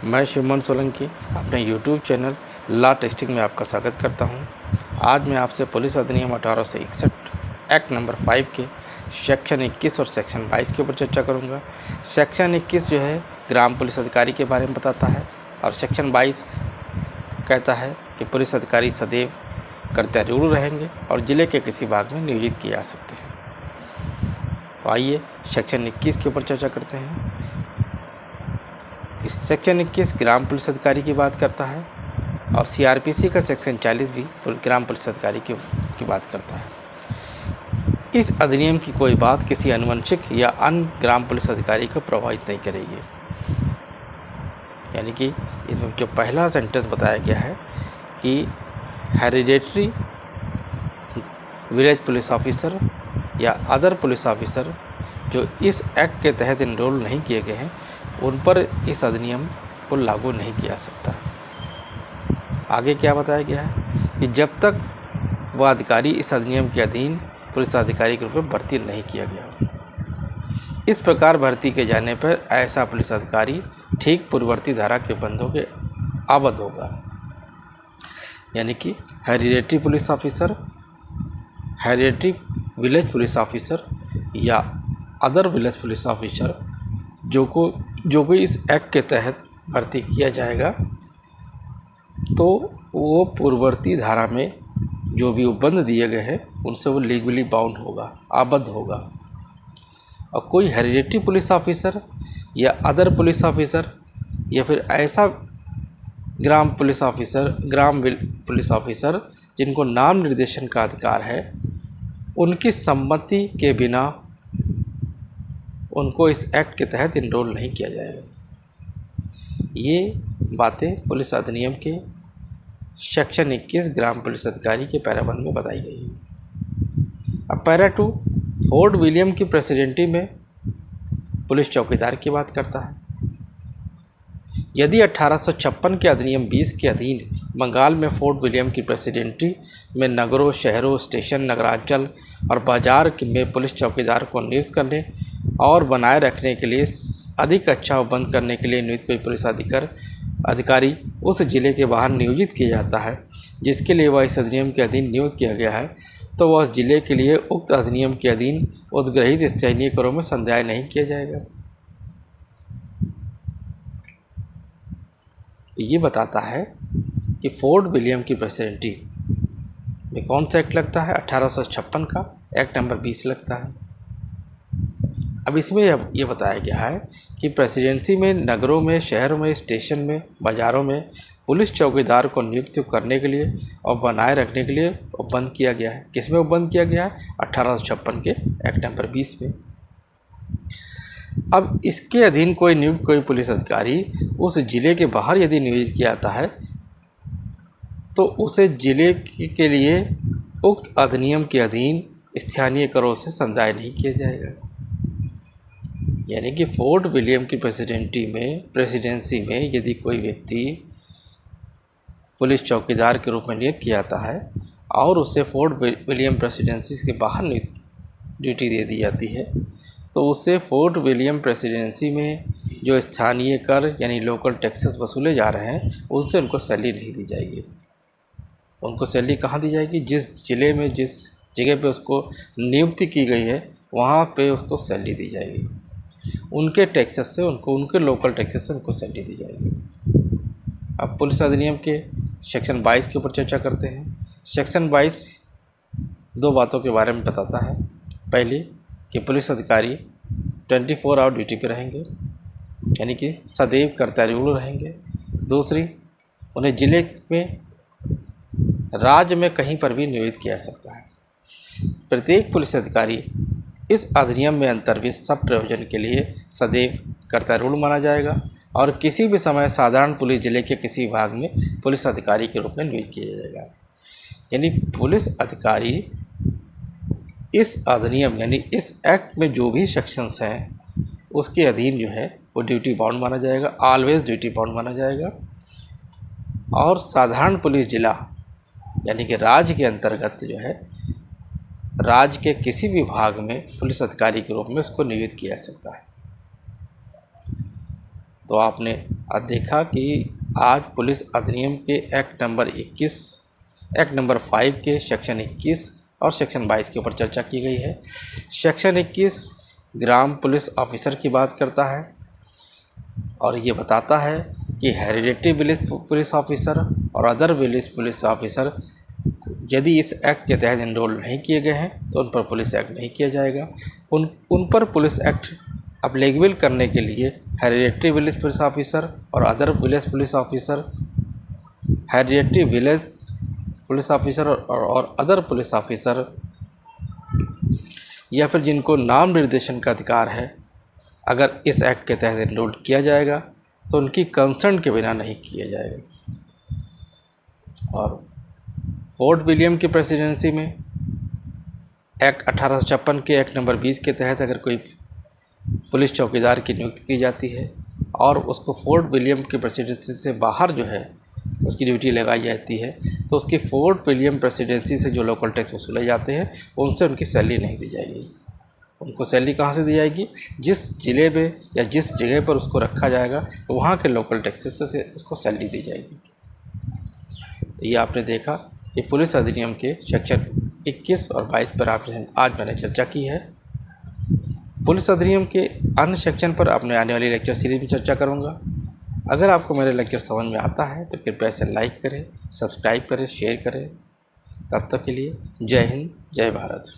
मैं शिवमन सोलंकी अपने YouTube channel law testing में आपका स्वागत करता हूं। आज मैं आपसे पुलिस अधिनियम 1861 एक्ट नंबर 5 के सेक्शन 21 और सेक्शन 22 के ऊपर चर्चा करूंगा। सेक्शन 21 जो है ग्राम पुलिस अधिकारी के बारे में बताता है और सेक्शन 22 कहता है कि पुलिस अधिकारी सदैव कर्तव्यरूढ़ रहेंगे और ज़िले के किसी भाग में नियोजित किए जा सकते हैं। तो आइए सेक्शन 21 के ऊपर चर्चा करते हैं। सेक्शन 21 ग्राम पुलिस अधिकारी की बात करता है और सीआरपीसी का सेक्शन 40 भी ग्राम पुलिस अधिकारी की बात करता है। इस अधिनियम की कोई बात किसी अनुवंशिक या अन्य ग्राम पुलिस अधिकारी को प्रभावित नहीं करेगी। यानी कि इसमें जो पहला सेंटेंस बताया गया है कि हेरिडेटरी विलेज पुलिस ऑफिसर या अदर पुलिस ऑफिसर जो इस एक्ट के तहत इनरोल नहीं किए गए हैं उन पर इस अधिनियम को लागू नहीं किया सकता। आगे क्या बताया गया है कि जब तक वह अधिकारी इस अधिनियम के अधीन पुलिस अधिकारी के रूप में भर्ती नहीं किया गया। इस प्रकार भर्ती किए जाने पर ऐसा पुलिस अधिकारी ठीक पूर्ववर्ती धारा के बंधों के आबद्ध होगा। यानी कि hereditary police officer, hereditary village police officer या अदर विलेज पुलिस ऑफिसर जो कोई इस एक्ट के तहत भर्ती किया जाएगा तो वो पूर्ववर्ती धारा में जो भी उपबंध दिए गए हैं उनसे वो लीगली बाउंड होगा, आबद्ध होगा। और कोई हेरिडेटरी पुलिस ऑफिसर या अदर पुलिस ऑफिसर या फिर ऐसा ग्राम पुलिस ऑफिसर जिनको नाम निर्देशन का अधिकार है, उनकी सम्मति के बिना उनको इस एक्ट के तहत इनरोल नहीं किया जाएगा। ये बातें पुलिस अधिनियम के सेक्शन 21 ग्राम पुलिस अधिकारी के पैरा 1 में बताई गई हैं। अब पैरा 2 फोर्ट विलियम की प्रेसिडेंटी में पुलिस चौकीदार की बात करता है। यदि 1856 के अधिनियम 20 के अधीन बंगाल में फोर्ट विलियम की प्रेसिडेंटी में नगरों, शहरों, स्टेशन, नगरांचल और बाजार में पुलिस चौकीदार को नियुक्त करने और बनाए रखने के लिए अधिक अच्छा उपबंध करने के लिए नियुक्त कोई पुलिस अधिकारी उस जिले के बाहर नियोजित किया जाता है जिसके लिए वह इस अधिनियम के अधीन नियुक्त किया गया है, तो वह उस जिले के लिए उक्त अधिनियम के अधीन उद्ग्रहित स्थानीय करों में संध्याय नहीं किया जाएगा। ये बताता है कि फोर्ट विलियम की प्रेसिडेंटी में कौन सा एक्ट लगता है। 1856 का एक्ट नंबर 20 लगता है। अब इसमें ये बताया गया है कि प्रेसिडेंसी में नगरों में, शहरों में, स्टेशन में, बाज़ारों में पुलिस चौकीदार को नियुक्त करने के लिए और बनाए रखने के लिए उपबंध किया गया है। किस में उपबंध किया गया है? 1856 के एक्ट नंबर 20 में। अब इसके अधीन कोई पुलिस अधिकारी उस जिले के बाहर यदि नियोजित किया जाता है तो उसे जिले के लिए उक्त अधिनियम के अधीन स्थानीय करों से संदाय नहीं किया जाएगा। यानी कि फोर्ट विलियम की प्रेसिडेंसी में यदि कोई व्यक्ति पुलिस चौकीदार के रूप में नियुक्त किया जाता है और उसे फोर्ट विलियम प्रेसिडेंसी के बाहर ड्यूटी दे दी जाती है तो उसे फोर्ट विलियम प्रेसिडेंसी में जो स्थानीय कर यानी लोकल टैक्सेस वसूले जा रहे हैं उससे उनको सैलरी नहीं दी जाएगी। उनको सैलरी कहाँ दी जाएगी? जिस जिले में जिस जगह पे उसको नियुक्ति की गई है वहाँ पे उसको सैलरी दी जाएगी। उनके टैक्सेस से उनके लोकल टैक्सेस से उनको सैलरी दी जाएगी। अब पुलिस अधिनियम के सेक्शन 22 के ऊपर चर्चा करते हैं। सेक्शन 22 दो बातों के बारे में बताता है। पहली कि पुलिस अधिकारी 24 आवर ड्यूटी पे रहेंगे, यानी कि सदैव कर्तव्यरूढ़ रहेंगे। दूसरी, उन्हें जिले में, राज्य में कहीं पर भी नियोजित किया जा सकता है। प्रत्येक पुलिस अधिकारी इस अधिनियम में अंतर्भित सब प्रयोजन के लिए सदैव कर्तव्यरूढ़ माना जाएगा और किसी भी समय साधारण पुलिस जिले के किसी भाग में पुलिस अधिकारी के रूप में नियुक्त किया जाएगा। यानी पुलिस अधिकारी इस अधिनियम यानी इस एक्ट में जो भी सेक्शंस हैं उसके अधीन जो है वो ड्यूटी बाउंड माना जाएगा, ऑलवेज ड्यूटी बाउंड माना जाएगा। और साधारण पुलिस जिला यानी कि राज्य के अंतर्गत जो है राज्य के किसी भी भाग में पुलिस अधिकारी के रूप में उसको नियुक्त किया जा सकता है। तो आपने देखा कि आज पुलिस अधिनियम के एक्ट नंबर 5 के सेक्शन 21 और सेक्शन 22 के ऊपर चर्चा की गई है। सेक्शन 21 ग्राम पुलिस ऑफिसर की बात करता है और ये बताता है कि हेरिडेटरी विलेज पुलिस ऑफिसर और अदर विलेज पुलिस ऑफिसर यदि इस एक्ट के तहत एनरोल नहीं किए गए हैं तो उन पर पुलिस एक्ट नहीं किया जाएगा। उन पर पुलिस एक्ट अप्लीकेबल करने के लिए हेरिडेटरी विलेज पुलिस ऑफिसर और other village police officer, hereditary village police officer और अदर पुलिस ऑफिसर या फिर जिनको नाम निर्देशन का अधिकार है, अगर इस एक्ट के तहत एनरोल किया जाएगा तो उनकी कंसर्न के बिना नहीं किया जाएगा। और फोर्ट विलियम की प्रेसिडेंसी में एक्ट 1856 के एक्ट नंबर 20 के तहत अगर कोई पुलिस चौकीदार की नियुक्ति की जाती है और उसको फोर्ट विलियम की प्रेसिडेंसी से बाहर जो है उसकी ड्यूटी लगाई जाती है, तो उसकी फोर्ट विलियम प्रेसिडेंसी से जो लोकल टैक्स वसूले जाते हैं उनसे उनकी सैलरी नहीं दी जाएगी। उनको सैलरी कहाँ से दी जाएगी? जिस ज़िले में या जिस जगह पर उसको रखा जाएगा तो वहाँ के लोकल टैक्सेस से उसको सैलरी दी जाएगी। तो ये आपने देखा कि पुलिस अधिनियम के सेक्शन 21 और 22 पर आज मैंने चर्चा की है। पुलिस अधिनियम के अन्य सेक्शन पर अपने आने वाली लेक्चर सीरीज में चर्चा करूँगा। अगर आपको मेरे लेक्चर समझ में आता है तो कृपया इसे लाइक करें, सब्सक्राइब करें, शेयर करें। तब तक के लिए जय हिंद, जय भारत।